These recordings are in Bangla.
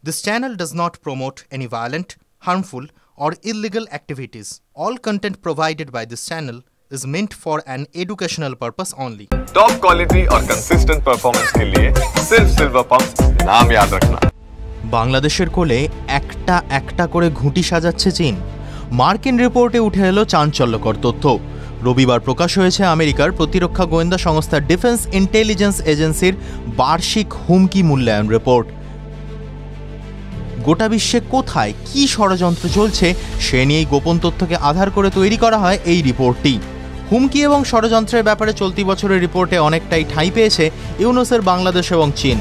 This channel does not promote any violent, harmful, or illegal activities. All content provided by this channel is meant for an educational purpose only. Top quality और कंसिस्टेंट परफॉर्मेंस के लिए सिर्फ सिल्वर पंप्स नाम याद रखना। বাংলাদেশের কোলে একটা একটা করে ঘুঁটি সাজাচ্ছে চীন। মার্কিন রিপোর্টে উঠে এলো চাঞ্চল্যকর তথ্য। রবিবার প্রকাশ হয়েছে আমেরিকার প্রতিরক্ষা গোয়েন্দা সংস্থা ডিফেন্স ইন্টেলিজেন্স এজেন্সির বার্ষিক হুমকি মূল্যায়ন রিপোর্ট। গোটা বিশ্বে কোথায় কি ষড়যন্ত্র চলছে সে নিয়েই গোপন তথ্যকে আধার করে তৈরি করা হয় এই রিপোর্টটি। হুমকি এবং ষড়যন্ত্রের ব্যাপারে চলতি বছরের রিপোর্টে অনেকটাই ঠাঁই পেয়েছে ইউনুসের বাংলাদেশ এবং চীন।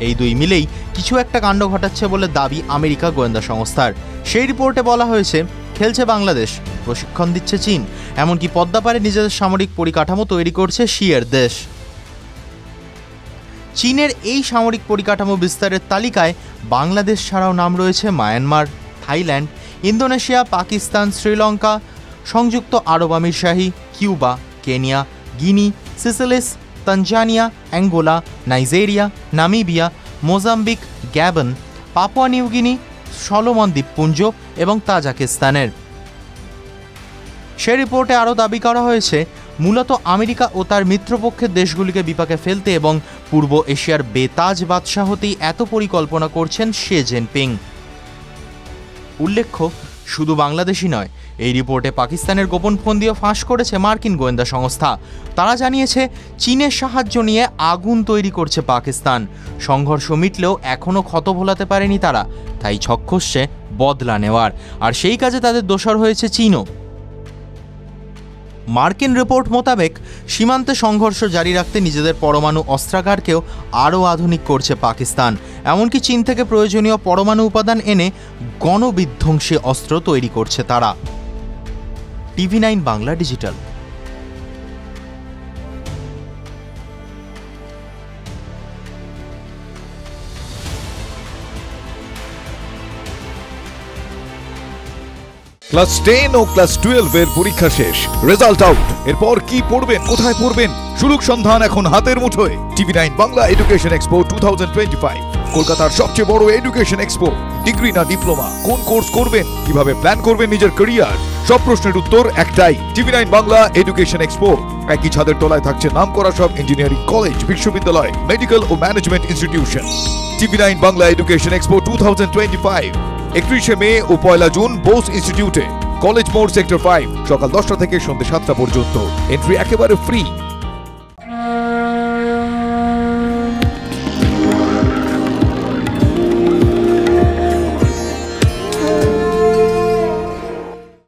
এই দুই মিলেই কিছু একটা কাণ্ড ঘটাচ্ছে বলে দাবি আমেরিকা গোয়েন্দা সংস্থার। সেই রিপোর্টে বলা হয়েছে, খেলছে বাংলাদেশ, প্রশিক্ষণ দিচ্ছে চীন, এমনকি পদ্মাপাড়ে নিজেদের সামরিক পরিকাঠামো তৈরি করছে শিয়ের দেশ। চীনের এই সামরিক পরিকাঠামো বিস্তারের তালিকায় বাংলাদেশ ছাড়াও নাম রয়েছে Myanmar, Thailand, Indonesia, Pakistan, Sri Lanka, সংযুক্ত আরব আমিরশাহী, Cuba, Kenya, Guinea, Seychelles, Tanzania, Angola, Nigeria, Namibia, Mozambique, Gabon, Papua New Guinea, Solomon দ্বীপপুঞ্জ এবং তাজাকিস্তানের। সে রিপোর্টে আরও দাবি করা হয়েছে, মূলত আমেরিকা ও তার মিত্রপক্ষের দেশগুলিকে বিপাকে ফেলতে এবং পূর্ব এশিয়ার বেতাজ বাদশাহ হতেই এত পরিকল্পনা করছেন শি জিনপিং। উল্লেখ্য, শুধু বাংলাদেশই নয়, এই রিপোর্টে পাকিস্তানের গোপন ফন্দিও ফাঁস করেছে মার্কিন গোয়েন্দা সংস্থা। তারা জানিয়েছে, চীনের সাহায্য নিয়ে আগুন তৈরি করছে পাকিস্তান। সংঘর্ষ মিটলেও এখনও ক্ষত ভোলাতে পারেনি তারা, তাই ছক কষছে বদলা নেওয়ার, আর সেই কাজে তাদের দোসর হয়েছে চীনও। মার্কিন রিপোর্ট মোতাবেক সীমান্তে সংঘর্ষ জারি রাখতে নিজেদের পরমাণু অস্ত্রাগারকেও আরও আধুনিক করছে পাকিস্তান। এমনকি চীন থেকে প্রয়োজনীয় পরমাণু উপাদান এনে গণবিধ্বংসী অস্ত্র তৈরি করছে তারা। TV9 Bangla digital. ক্লাস 10 ও ক্লাস 12 এর পরীক্ষা শেষ, রেজাল্ট আউট। এরপর কি পড়বেন, কোথায় পড়বেন, সুলুক সন্ধান এখন হাতের মুঠোয়। TV9 বাংলা এডুকেশন এক্সপো 2025, কলকাতার সবচেয়ে বড় এডুকেশন এক্সপো। ডিগ্রি না ডিপ্লোমা, কোন কোর্স করবেন, কিভাবে প্ল্যান করবেন নিজের ক্যারিয়ার, সব প্রশ্নের উত্তর একটাই। TV9 Bangla education expo. একই ছাদের তলায় থাকছে নামকরা সব ইঞ্জিনিয়ারিং কলেজ, বিশ্ববিদ্যালয়, মেডিকেল ও management institution. TV9 Bangla education expo 2025, 31শে মে ও 1 জুন বোস ইনস্টিটিউটে, কলেজ মোড়, সেক্টর 5, সকাল 10টা থেকে সন্ধ্যে 7টা পর্যন্ত। এন্ট্রি একেবারে ফ্রি।